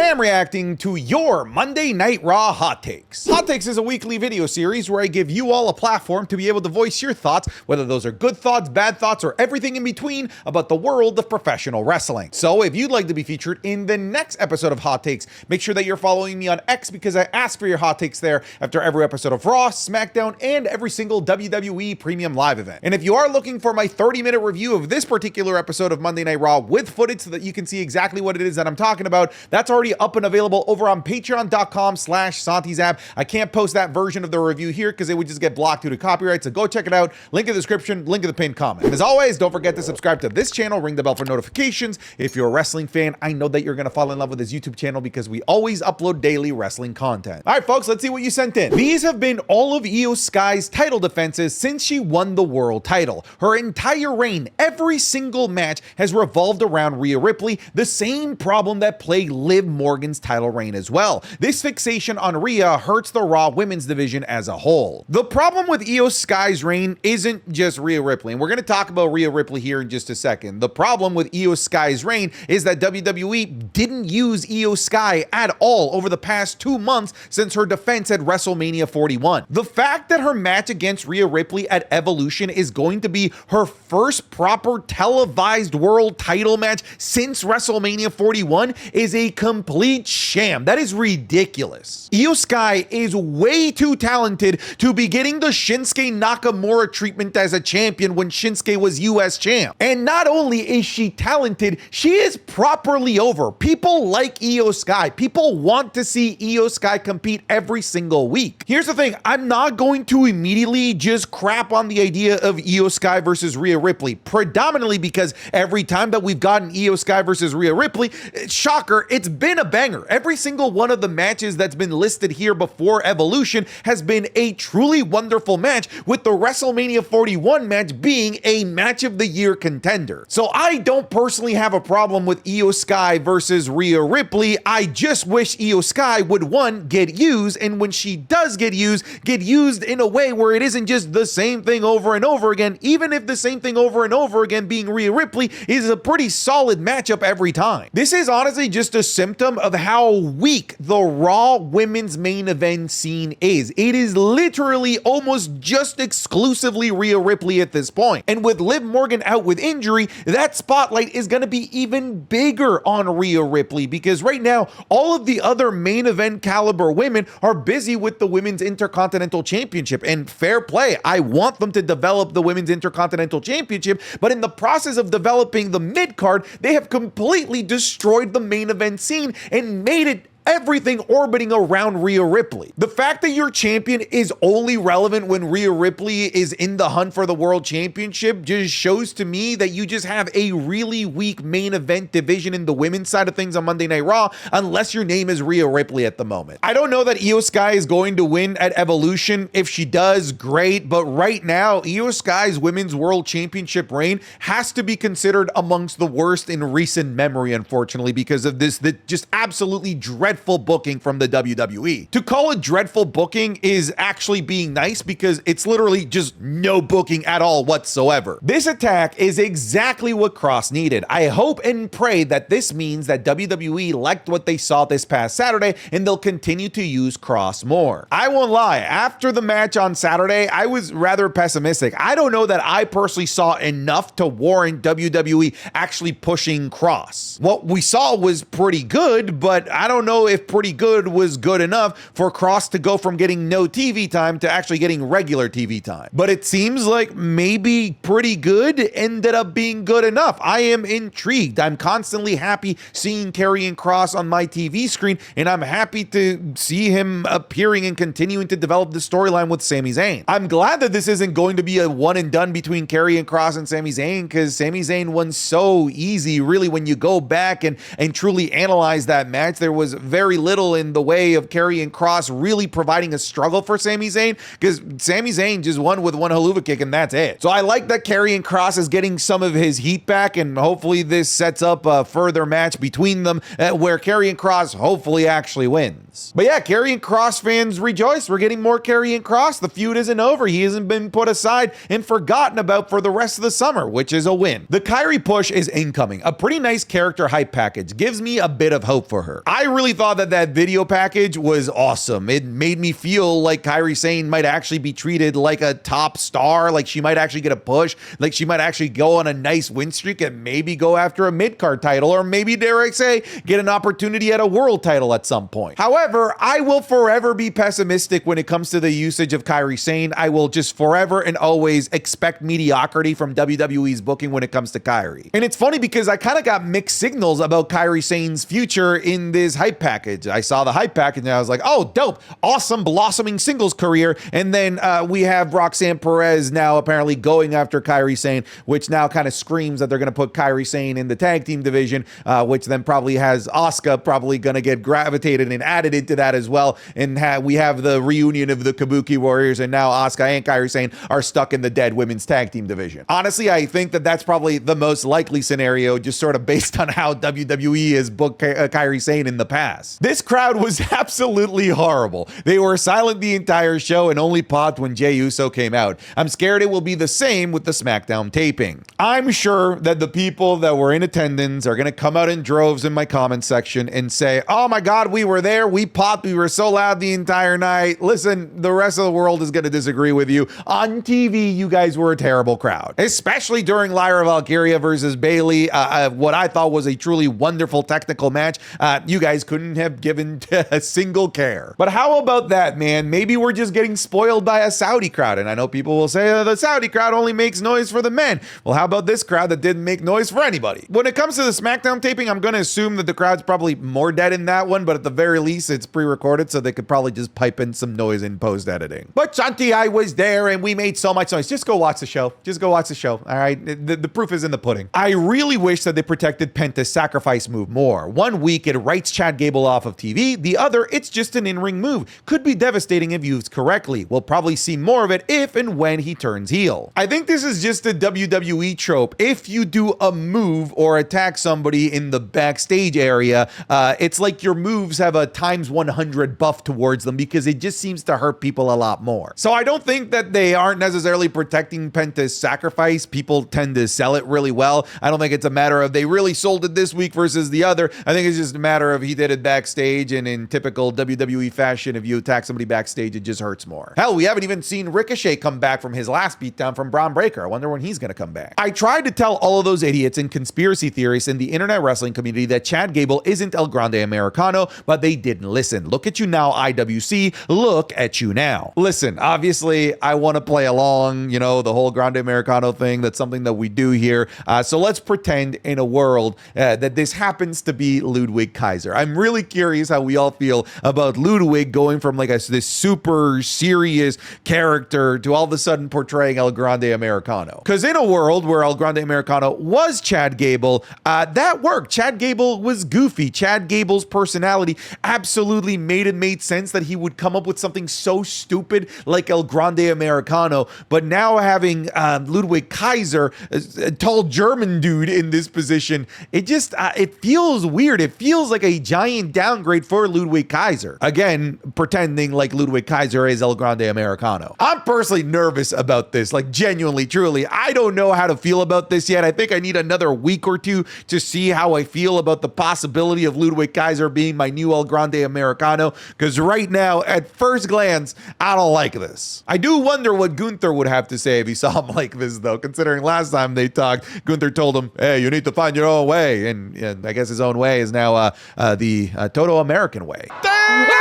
Today I'm reacting to your Monday Night Raw Hot Takes. Hot Takes is a weekly video series where I give you all a platform to be able to voice your thoughts, whether those are good thoughts, bad thoughts, or everything in between about the world of professional wrestling. So if you'd like to be featured in the next episode of Hot Takes, make sure that you're following me on X because I ask for your hot takes there after every episode of Raw, SmackDown, and every single WWE Premium Live event. And if you are looking for my 30-minute review of this particular episode of Monday Night Raw with footage so that you can see exactly what it is that I'm talking about, that's already up and available over on patreon.com/SantiZap. I can't post that version of the review here because it would just get blocked due to copyright, so go check it out. Link in the description, link in the pinned comment. And as always, don't forget to subscribe to this channel, ring the bell for notifications. If you're a wrestling fan, I know that you're going to fall in love with this YouTube channel because we always upload daily wrestling content. All right, folks, let's see what you sent in. These have been all of Iyo Sky's title defenses since she won the world title. Her entire reign, every single match has revolved around Rhea Ripley, the same problem that plagued Liv Morgan's title reign as well. This fixation on Rhea hurts the Raw women's division as a whole. The problem with Iyo Sky's reign isn't just Rhea Ripley, and we're going to talk about Rhea Ripley here in just a second. The problem with Iyo Sky's reign is that WWE didn't use Iyo Sky at all over the past 2 months since her defense at WrestleMania 41. The fact that her match against Rhea Ripley at Evolution is going to be her first proper televised world title match since WrestleMania 41 is a complete sham. That is ridiculous. Iyo Sky is way too talented to be getting the Shinsuke Nakamura treatment as a champion when Shinsuke was US champ. And not only is she talented, she is properly over. People like Iyo Sky. People want to see Iyo Sky compete every single week. Here's the thing, I'm not going to immediately just crap on the idea of Iyo Sky versus Rhea Ripley, predominantly because every time that we've gotten Iyo Sky versus Rhea Ripley, shocker, it's been a banger. Every single one of the matches that's been listed here before Evolution has been a truly wonderful match, with the WrestleMania 41 match being a match of the year contender. So I don't personally have a problem with Iyo Sky versus Rhea Ripley. I just wish Iyo Sky would, one, get used, and when she does get used in a way where it isn't just the same thing over and over again, even if the same thing over and over again being Rhea Ripley is a pretty solid matchup every time. This is honestly just a symptom of how weak the Raw women's main event scene is. It is literally almost just exclusively Rhea Ripley at this point. And with Liv Morgan out with injury, that spotlight is going to be even bigger on Rhea Ripley because right now, all of the other main event caliber women are busy with the Women's Intercontinental Championship. And fair play, I want them to develop the Women's Intercontinental Championship, but in the process of developing the mid-card, they have completely destroyed the main event scene and made it everything orbiting around Rhea Ripley. The fact that your champion is only relevant when Rhea Ripley is in the hunt for the world championship just shows to me that you just have a really weak main event division in the women's side of things on Monday Night Raw, unless your name is Rhea Ripley at the moment. I don't know that Iyo Sky is going to win at Evolution. If she does, great, but right now, Iyo Sky's women's world championship reign has to be considered amongst the worst in recent memory, unfortunately, because of this just absolutely dreadful booking from the WWE. To call it dreadful booking is actually being nice because it's literally just no booking at all whatsoever. This attack is exactly what Cross needed. I hope and pray that this means that WWE liked what they saw this past Saturday and they'll continue to use Cross more. I won't lie, after the match on Saturday, I was rather pessimistic. I don't know that I personally saw enough to warrant WWE actually pushing Cross. What we saw was pretty good, but I don't know if pretty good was good enough for Cross to go from getting no TV time to actually getting regular TV time. But it seems like maybe pretty good ended up being good enough. I am intrigued. I'm constantly happy seeing Carrie and Cross on my TV screen, and I'm happy to see him appearing and continuing to develop the storyline with Sami Zayn. I'm glad that this isn't going to be a one and done between Carrie and Cross and Sami Zayn, because Sami Zayn won so easy. Really, when you go back and truly analyze that match, there was very little in the way of Carrie and Cross really providing a struggle for Sami Zayn, because Sami Zayn just won with one haluva kick and that's it. So I like that Carrie and Cross is getting some of his heat back, and hopefully this sets up a further match between them where Carrie and Cross hopefully actually wins. But yeah, Carrie and Cross fans rejoice. We're getting more Carrie and Cross. The feud isn't over. He hasn't been put aside and forgotten about for the rest of the summer, which is a win. The Kyrie push is incoming. A pretty nice character hype package. Gives me a bit of hope for her. I really thought that that video package was awesome. It made me feel like Kyrie Zayn might actually be treated like a top star, like she might actually get a push, like she might actually go on a nice win streak and maybe go after a mid-card title, or maybe, dare I say, get an opportunity at a world title at some point. However, I will forever be pessimistic when it comes to the usage of Kyrie Zayn. I will just forever and always expect mediocrity from WWE's booking when it comes to Kyrie. And it's funny because I kind of got mixed signals about Kyrie Zayn's future in this hype package. I saw the hype package and I was like, oh, dope, awesome, blossoming singles career. And then we have Roxanne Perez now apparently going after Kyrie Zayn, which now kind of screams that they're going to put Kyrie Zayn in the tag team division, which then probably has Asuka probably going to get gravitated and added into that as well. And we have the reunion of the Kabuki Warriors, and now Asuka and Kyrie Zayn are stuck in the dead women's tag team division. Honestly, I think that that's probably the most likely scenario, just sort of based on how WWE has booked Kyrie Zayn in the past. This crowd was absolutely horrible. They were silent the entire show and only popped when Jey Uso came out. I'm scared it will be the same with the SmackDown taping. I'm sure that the people that were in attendance are going to come out in droves in my comment section and say, oh my God, we were there, we popped, we were so loud the entire night. Listen, the rest of the world is going to disagree with you. On TV, you guys were a terrible crowd, especially during Lyra Valkyria versus Bayley. What I thought was a truly wonderful technical match. You guys couldn't have given a single care. But how about that, man? Maybe we're just getting spoiled by a Saudi crowd. And I know people will say, the Saudi crowd only makes noise for the men. Well, how about this crowd that didn't make noise for anybody? When it comes to the SmackDown taping, I'm going to assume that the crowd's probably more dead in that one, but at the very least, it's pre-recorded, so they could probably just pipe in some noise in post-editing. But Shanti, I was there and we made so much noise. Just go watch the show. Just go watch the show. All right. The proof is in the pudding. I really wish that they protected Penta's sacrifice move more. 1 week, it writes Chad Gable off of TV. The other, it's just an in-ring move. Could be devastating if used correctly. We'll probably see more of it if and when he turns heel. I think this is just a WWE trope. If you do a move or attack somebody in the backstage area, it's like your moves have a times 100 buff towards them because it just seems to hurt people a lot more. So I don't think that they aren't necessarily protecting Penta's sacrifice. People tend to sell it really well. I don't think it's a matter of they really sold it this week versus the other. I think it's just a matter of he did it backstage, and in typical WWE fashion, if you attack somebody backstage, it just hurts more. Hell, we haven't even seen Ricochet come back from his last beatdown from Braun Breaker. I wonder when he's going to come back. I tried to tell all of those idiots and conspiracy theorists in the internet wrestling community that Chad Gable isn't El Grande Americano, but they didn't listen. Look at you now, IWC. Look at you now. Listen, obviously, I want to play along, you know, the whole Grande Americano thing. That's something that we do here. So let's pretend in a world that this happens to be Ludwig Kaiser. I'm really curious how we all feel about Ludwig going from like this super serious character to all of a sudden portraying El Grande Americano. Because in a world where El Grande Americano was Chad Gable, that worked. Chad Gable was goofy. Chad Gable's personality absolutely made sense that he would come up with something so stupid like El Grande Americano. But now having Ludwig Kaiser, a tall German dude in this position, it just, it feels weird. It feels like a giant downgrade for Ludwig Kaiser. Again, pretending like Ludwig Kaiser is El Grande Americano. I'm personally nervous about this, like genuinely, truly. I don't know how to feel about this yet. I think I need another week or two to see how I feel about the possibility of Ludwig Kaiser being my new El Grande Americano, because right now, at first glance, I don't like this. I do wonder what Gunther would have to say if he saw him like this, though, considering last time they talked, Gunther told him, hey, you need to find your own way. And I guess his own way is now the Toto American way. Damn!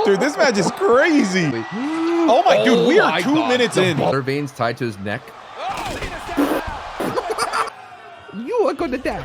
Dude, this match is crazy. Oh my, dude, we are 2 minutes in. Water veins tied to his neck. You are gonna die.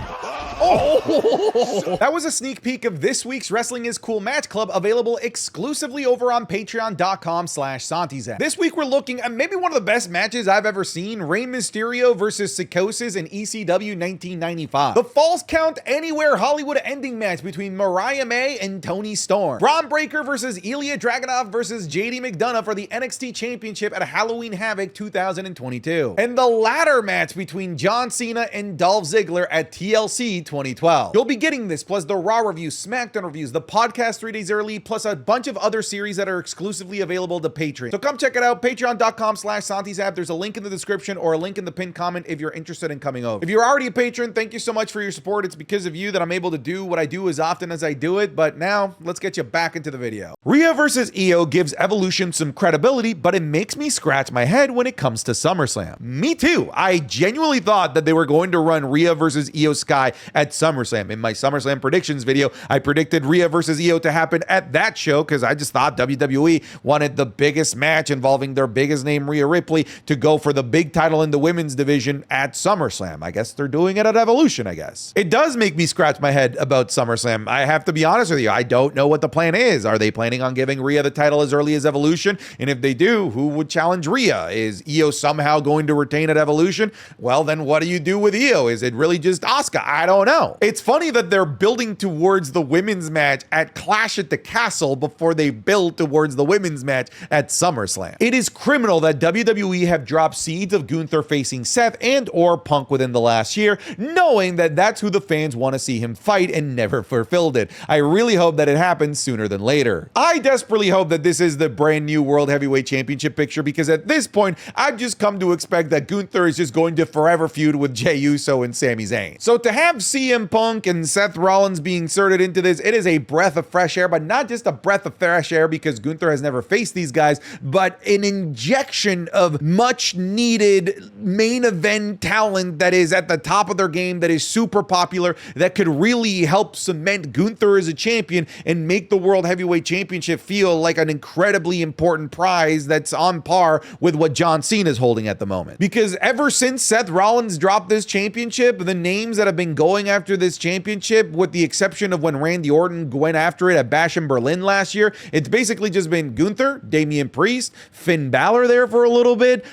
Oh! That was a sneak peek of this week's Wrestling is Cool Match Club, available exclusively over on patreon.com/SantiZap. This week we're looking at maybe one of the best matches I've ever seen, Rey Mysterio versus Psychosis in ECW 1995. The Falls Count Anywhere Hollywood ending match between Mariah May and Toni Storm. Braun Breaker versus Ilya Dragunov versus JD McDonough for the NXT Championship at Halloween Havoc 2022. And the ladder match between John Cena and Dolph Ziggler at TLC 2012. You'll be getting this, plus the Raw reviews, SmackDown reviews, the podcast 3 days early, plus a bunch of other series that are exclusively available to Patreon. So come check it out, patreon.com/SantiZap. There's a link in the description or a link in the pinned comment if you're interested in coming over. If you're already a patron, thank you so much for your support. It's because of you that I'm able to do what I do as often as I do it. But now, let's get you back into the video. Rhea versus Iyo gives Evolution some credibility, but it makes me scratch my head when it comes to SummerSlam. Me too. I genuinely thought that they were going to run Rhea versus Iyo Sky at SummerSlam. In my SummerSlam predictions video, I predicted Rhea versus Iyo to happen at that show because I just thought WWE wanted the biggest match involving their biggest name, Rhea Ripley, to go for the big title in the women's division at SummerSlam. I guess they're doing it at Evolution, I guess. It does make me scratch my head about SummerSlam. I have to be honest with you. I don't know what the plan is. Are they planning on giving Rhea the title as early as Evolution? And if they do, who would challenge Rhea? Is Iyo somehow going to retain at Evolution? Well, then what do you do with Iyo? Is it really just Asuka? I don't know. It's funny that they're building towards the women's match at Clash at the Castle before they build towards the women's match at SummerSlam. It is criminal that WWE have dropped seeds of Gunther facing Seth and or Punk within the last year, knowing that that's who the fans want to see him fight and never fulfilled it. I really hope that it happens sooner than later. I desperately hope that this is the brand new World Heavyweight Championship picture, because at this point, I've just come to expect that Gunther is just going to forever feud with Jey Uso and Sami Zayn. So to have CM Punk and Seth Rollins being inserted into this, it is a breath of fresh air, but not just a breath of fresh air because Gunther has never faced these guys, but an injection of much needed main event talent that is at the top of their game, that is super popular, that could really help cement Gunther as a champion and make the World Heavyweight Championship feel like an incredibly important prize that's on par with what John Cena is holding at the moment. Because ever since Seth Rollins dropped this championship, the names that have been going after this championship, with the exception of when Randy Orton went after it at Bash in Berlin last year, it's basically just been Gunther, Damian Priest, Finn Balor there for a little bit.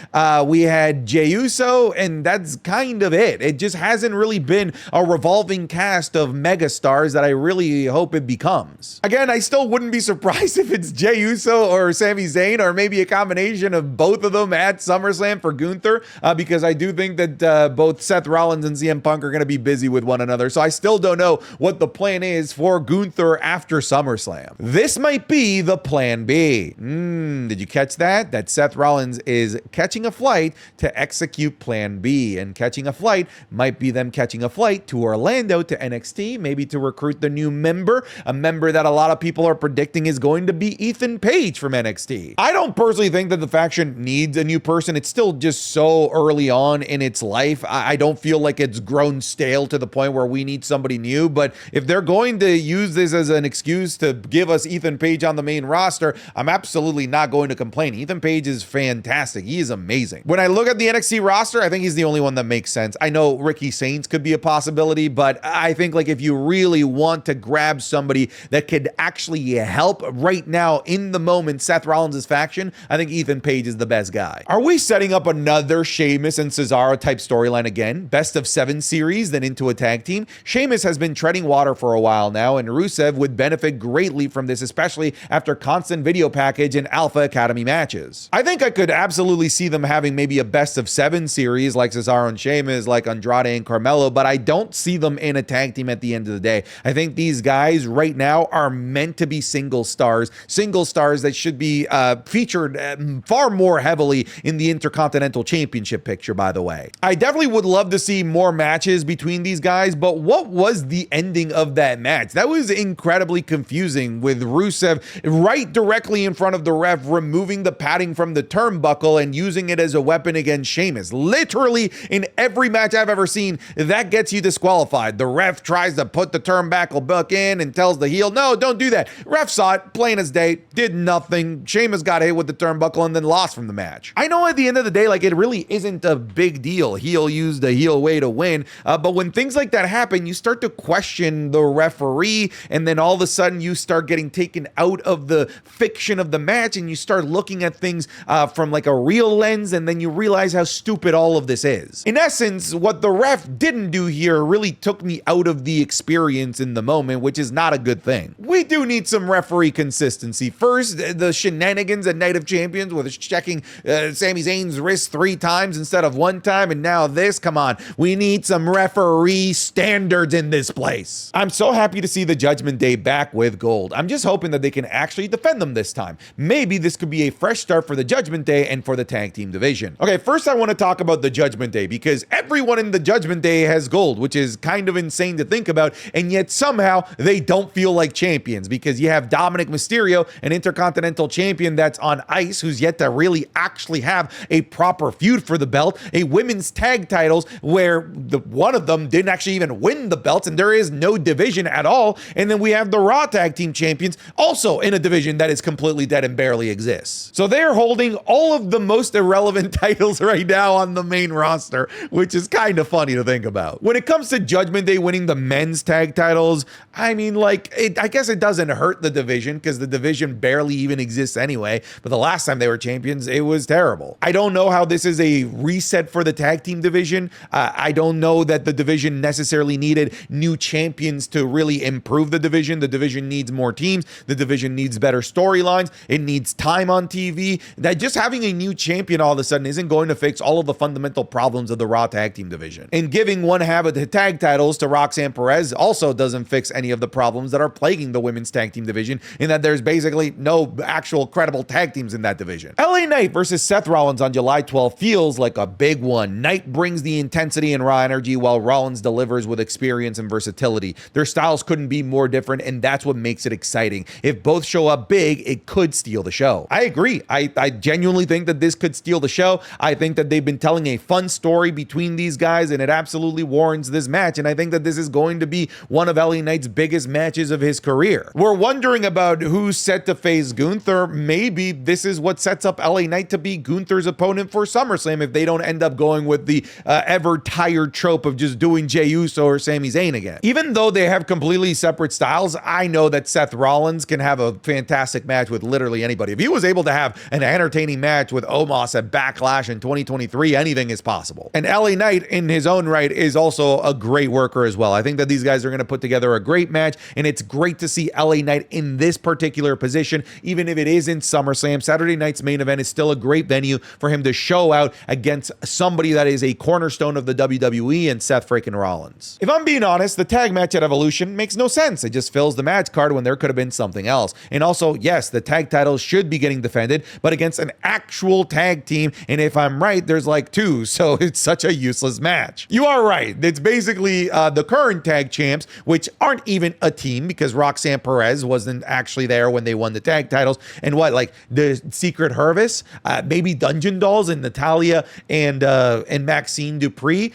We had Jey Uso, and that's kind of it. It just hasn't really been a revolving cast of megastars that I really hope it becomes. Again, I still wouldn't be surprised if it's Jey Uso or Sami Zayn, or maybe a combination of both of them at SummerSlam for Gunther, because I do think that both Seth Rollins and CM Punk are going to be busy with one another. So I still don't know what the plan is for Gunther after SummerSlam. This might be the plan B. Did you catch that? That Seth Rollins is catching a flight to execute plan B, and catching a flight might be them catching a flight to Orlando, to NXT, maybe to recruit the new member, a member that a lot of people are predicting is going to be Ethan Page from NXT. I don't personally think that the faction needs a new person. It's still just so early on in its life. I don't feel like it's grown stale to the point where we need somebody new, but if they're going to use this as an excuse to give us Ethan Page on the main roster, I'm absolutely not going to complain. Ethan Page is fantastic. He is amazing. When I look at the NXT roster, I think he's the only one that makes sense. I know Ricky Saints could be a possibility, but I think like if you really want to grab somebody that could actually help right now in the moment Seth Rollins' faction, I think Ethan Page is the best guy. Are we setting up another Sheamus and Cesaro type storyline again? Best of 7 series, then into a tag team? Sheamus has been treading water for a while now, and Rusev would benefit greatly from this, especially after constant video package and Alpha Academy matches. I think I could absolutely see them having maybe a best of 7 series like Cesaro and Sheamus, like Andrade and Carmelo, but I don't see them in a tag team at the end of the day. I think these guys right now are meant to be single stars that should be featured far more heavily in the Intercontinental Championship picture, by the way. I definitely would love to see more matches between these guys, but what was the ending of that match? That was incredibly confusing, with Rusev right directly in front of the ref, removing the padding from the turnbuckle and using it as a weapon against Sheamus. Literally in every match I've ever seen, that gets you disqualified. The ref tries to put the turnbuckle back in and tells the heel, no, don't do that. Ref saw it, plain as day, did nothing. Sheamus got hit with the turnbuckle and then lost from the match. I know at the end of the day, like, it really isn't a big deal. Heel used a heel way to win, but when things like that happen, you start to question the referee, and then all of a sudden you start getting taken out of the fiction of the match, and you start looking at things from like a real lens, and then you realize how stupid all of this is. In essence, what the ref didn't do here really took me out of the experience in the moment, which is not a good thing. We do need some referee consistency. First, the shenanigans at Night of Champions with checking Sami Zayn's wrist 3 times instead of 1 time, and now this. Come on, we need some referee standards in this place. I'm so happy to see the Judgment Day back with gold. I'm just hoping that they can actually defend them this time. Maybe this could be a fresh start for the Judgment Day and for the tag team division. Okay, first I want to talk about the Judgment Day, because everyone in the Judgment Day has gold, which is kind of insane to think about, and yet somehow they don't feel like champions, because you have Dominic Mysterio, an Intercontinental Champion that's on ice, who's yet to really actually have a proper feud for the belt, a women's tag titles where one of them didn't actually even win the belts, and there is no division at all, and then we have the Raw Tag Team Champions also in a division that is completely dead and barely exists. So they're holding all of the most irrelevant titles right now on the main roster, which is kind of funny to think about. When it comes to Judgment Day winning the men's tag titles, I mean, like, I guess it doesn't hurt the division, because the division barely even exists anyway, but the last time they were champions, it was terrible. I don't know how this is a reset for the tag team division. I don't know that the division necessarily needed new champions to really improve the division. The division needs more teams. The division needs better storylines. It needs time on TV. That just having a new champion all of a sudden isn't going to fix all of the fundamental problems of the Raw tag team division. And giving one half of the tag titles to Roxanne Perez also doesn't fix any of the problems that are plaguing the women's tag team division, in that there's basically no actual credible tag teams in that division. LA Knight versus Seth Rollins on July 12th feels like a big one. Knight brings the intensity and raw energy, while Rollins delivers with experience and versatility. Their styles couldn't be more different, and that's what makes it exciting. If both show up big, it could steal the show. I agree. I genuinely think that this could steal the show. I think that they've been telling a fun story between these guys, and it absolutely warrants this match, and I think that this is going to be one of LA Knight's biggest matches of his career. We're wondering about who's set to face Gunther. Maybe this is what sets up LA Knight to be Gunther's opponent for SummerSlam, if they don't end up going with the ever tired trope of just doing Jey Uso or Sami Zayn again. Even though they have completely separate styles, I know that Seth Rollins can have a fantastic match with literally anybody. If he was able to have an entertaining match with Omos at Backlash in 2023, anything is possible. And LA Knight in his own right is also a great worker as well. I think that these guys are going to put together a great match, and it's great to see LA Knight in this particular position, even if it is in SummerSlam. Saturday night's main event is still a great venue for him to show out against somebody that is a cornerstone of the WWE and Seth freaking Rollins. If I'm being honest, the tag match at Evolution makes no sense. It just fills the match card when there could have been something else. And also, yes, the tag titles should be getting defended, but against an actual tag team, and if I'm right, there's like 2, so it's such a useless match. You are right. It's basically the current tag champs, which aren't even a team, because Roxanne Perez wasn't actually there when they won the tag titles, and what, like the Secret Hervis, maybe Dungeon Dolls and Natalia and Maxine Dupree,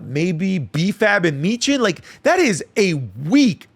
maybe BFAB and Michin. Like, that is a weak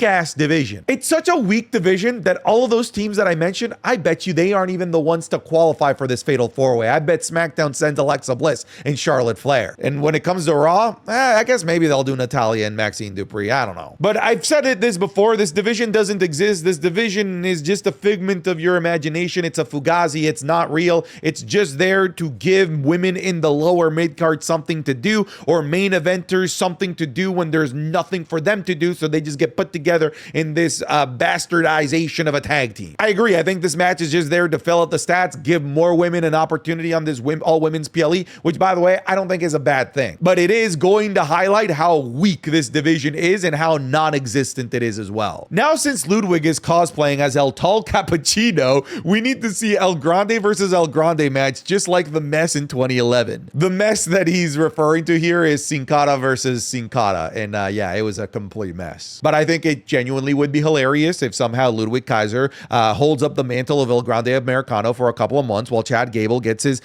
ass division. It's such a weak division that all of those teams that I mentioned, I bet you they aren't even the ones to qualify for this Fatal 4-Way. I bet SmackDown sends Alexa Bliss and Charlotte Flair. And when it comes to Raw, I guess maybe they'll do Natalia and Maxine Dupree. I don't know. But I've said this before, this division doesn't exist. This division is just a figment of your imagination. It's a fugazi. It's not real. It's just there to give women in the lower mid-card something to do, or main eventers something to do when there's nothing for them to do, so they just get put together in this bastardization of a tag team. I agree. I think this match is just there to fill out the stats, give more women an opportunity on this all-women's PLE, which, by the way, I don't think is a bad thing. But it is going to highlight how weak this division is and how non-existent it is as well. Now, since Ludwig is cosplaying as El Tall Cappuccino, we need to see El Grande versus El Grande match, just like the mess in 2011. The mess that he's referring to here is Sin Cara versus Sin Cara, and yeah, it was a complete mess. But I think it genuinely would be hilarious if somehow Ludwig Kaiser holds up the mantle of El Grande Americano for a couple of months while Chad Gable gets his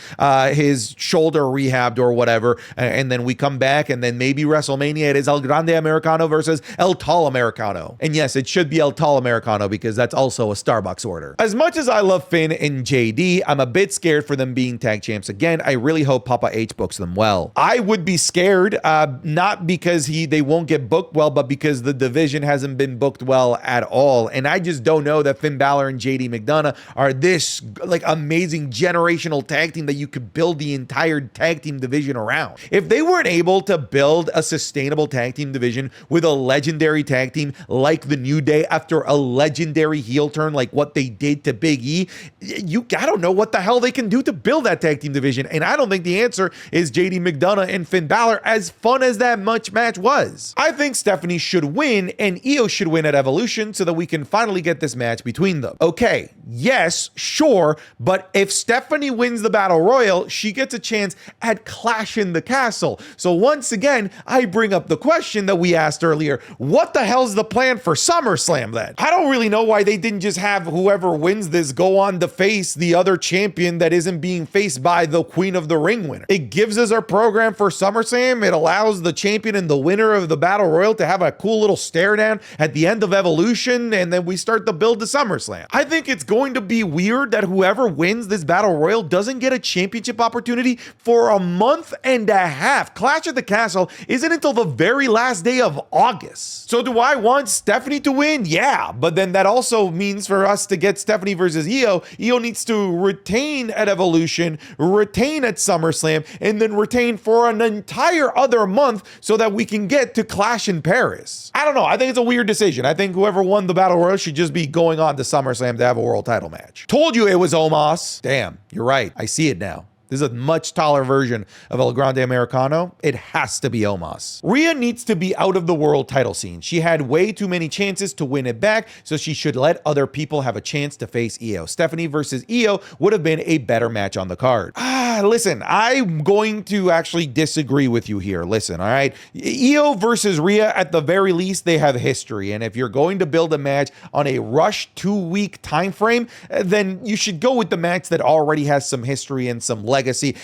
shoulder rehabbed or whatever, and then we come back, and then maybe WrestleMania it is El Grande Americano versus El Tall Americano. And yes, it should be El Tall Americano, because that's also a Starbucks order. As much as I love Finn and JD, honestly, I'm a bit scared for them being tag champs again. I really hope Papa H books them well. I would be scared, not because they won't get booked well, but because the division hasn't been booked well at all. And I just don't know that Finn Balor and JD McDonough are this like amazing generational tag team that you could build the entire tag team division around. If they weren't able to build a sustainable tag team division with a legendary tag team like the New Day after a legendary heel turn like what they did to Big E, I don't know what the hell they can do to build that tag team division. And I don't think the answer is JD McDonough and Finn Balor, as fun as that match was. I think Stephanie should win and Iyo should win at Evolution so that we can finally get this match between them. Okay, yes, sure, but if Stephanie wins the Battle Royal, she gets a chance at Clash in the Castle. So once again, I bring up the question that we asked earlier. What the hell's the plan for SummerSlam then? I don't really know why they didn't just have whoever wins this go on to face the other champion that isn't being faced by the Queen of the Ring winner. It gives us our program for SummerSlam. It allows the champion and the winner of the Battle Royal to have a cool little stare down at the end of Evolution, and then we start to build to SummerSlam. I think it's going to be weird that whoever wins this Battle Royal doesn't get a championship opportunity for a month and a half. Clash at the Castle isn't until the very last day of August. So do I want Stephanie to win? Yeah, but then that also means for us to get Stephanie versus Iyo, Iyo needs to retain at Evolution, retain at SummerSlam, and then retain for an entire other month so that we can get to Clash in Paris. I don't know. I think it's a weird decision. I think whoever won the Battle Royal should just be going on to SummerSlam to have a world title match. Told you it was Omos. Damn, you're right. I see it now. This is a much taller version of El Grande Americano. It has to be Omos. Rhea needs to be out of the world title scene. She had way too many chances to win it back, so she should let other people have a chance to face Iyo. Stephanie versus Iyo would have been a better match on the card. Listen, I'm going to actually disagree with you here. Listen, all right? Iyo versus Rhea, at the very least, they have history. And if you're going to build a match on a rush 2-week time frame, then you should go with the match that already has some history and some legacy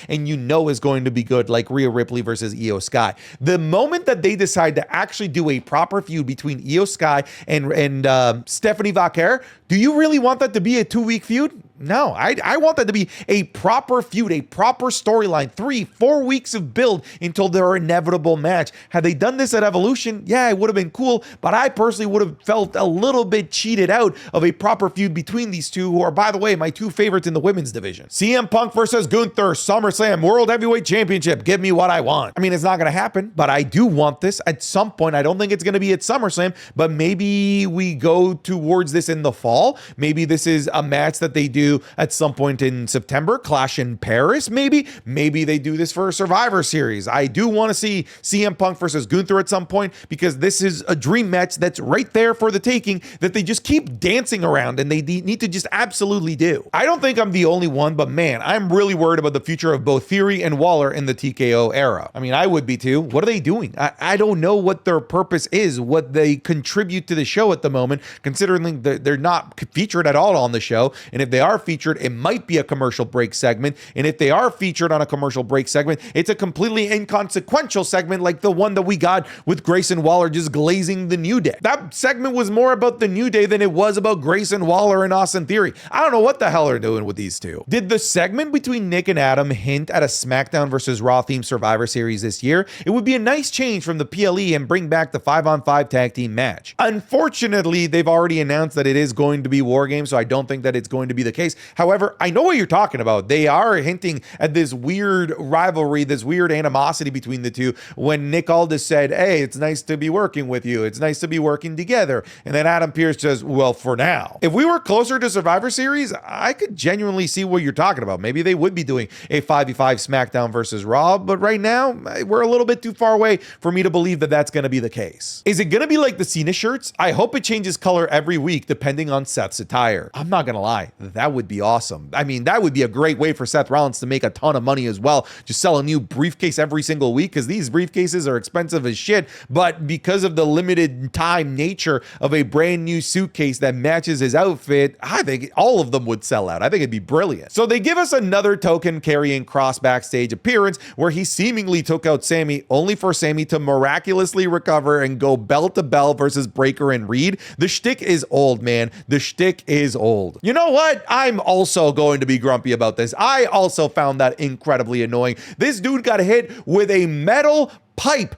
and you know is going to be good, like Rhea Ripley versus Iyo Sky. The moment that they decide to actually do a proper feud between Iyo Sky and Stephanie Vaquer, do you really want that to be a 2-week feud? No, I want that to be a proper feud, a proper storyline, 3-4 weeks of build until their inevitable match. Had they done this at Evolution, yeah, it would have been cool, but I personally would have felt a little bit cheated out of a proper feud between these two, who are, by the way, my two favorites in the women's division. CM Punk versus Gunther, SummerSlam World Heavyweight Championship. Give me what I want. I mean, it's not going to happen, but I do want this at some point. I don't think it's going to be at SummerSlam, but maybe we go towards this in the fall. Maybe this is a match that they do at some point in September, Clash in Paris, maybe they do this for a Survivor Series. I do want to see CM Punk versus Gunther at some point, because this is a dream match that's right there for the taking that they just keep dancing around and they need to just absolutely do. I don't think I'm the only one, but man, I'm really worried about the future of both Theory and Waller in the TKO era. I mean, I would be too. What are they doing? I don't know what their purpose is, what they contribute to the show at the moment, considering they're not featured at all on the show. And if they are featured, it might be a commercial break segment. And if they are featured on a commercial break segment, it's a completely inconsequential segment like the one that we got with Grayson Waller just glazing the New Day. That segment was more about the New Day than it was about Grayson Waller and Austin Theory. I don't know what the hell they're doing with these two. Did the segment between Nick and Adam hint at a SmackDown versus Raw themed Survivor Series this year? It would be a nice change from the PLE and bring back the 5-on-5 tag team match. Unfortunately, they've already announced that it is going to be War Games, so I don't think that it's going to be the case. However, I know what you're talking about. They are hinting at this weird rivalry, this weird animosity between the two, when Nick Aldis said, hey, it's nice to be working with you. It's nice to be working together. And then Adam Pearce says, well, for now. If we were closer to Survivor Series, I could genuinely see what you're talking about. Maybe they would be doing a 5v5 SmackDown versus Raw, but right now, we're a little bit too far away for me to believe that that's going to be the case. Is it going to be like the Cena shirts? I hope it changes color every week depending on Seth's attire. I'm not going to lie. That would be awesome. I mean, that would be a great way for Seth Rollins to make a ton of money as well. Just sell a new briefcase every single week, because these briefcases are expensive as shit. But because of the limited time nature of a brand new suitcase that matches his outfit, I think all of them would sell out. I think it'd be brilliant. So they give us another token Carrie and Cross backstage appearance where he seemingly took out Sammy, only for Sammy to miraculously recover and go bell to bell versus Breaker and Reed. The shtick is old, man. The shtick is old. You know what? I'm also going to be grumpy about this. I also found that incredibly annoying. This dude got hit with a metal pipe,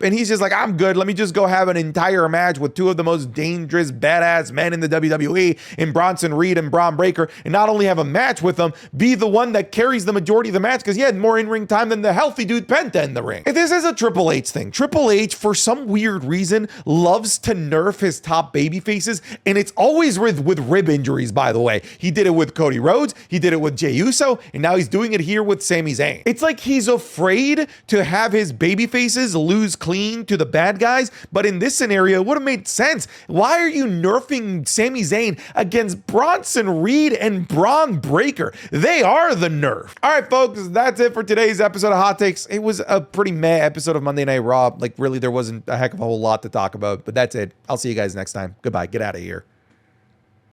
and he's just like, I'm good. Let me just go have an entire match with two of the most dangerous, badass men in the WWE in Bronson Reed and Braun Breaker, and not only have a match with them, be the one that carries the majority of the match because he had more in-ring time than the healthy dude Penta in the ring. This is a Triple H thing. Triple H, for some weird reason, loves to nerf his top baby faces, and it's always with rib injuries, by the way. He did it with Cody Rhodes, he did it with Jey Uso, and now he's doing it here with Sami Zayn. It's like he's afraid to have his baby faces lose clean to the bad guys, but in this scenario, it would have made sense. Why are you nerfing Sami Zayn against Bronson Reed and Braun Breaker? They are the nerf. All right, folks, that's it for today's episode of Hot Takes. It was a pretty meh episode of Monday Night Raw. Like, really, there wasn't a heck of a whole lot to talk about, but that's it. I'll see you guys next time. Goodbye. Get out of here.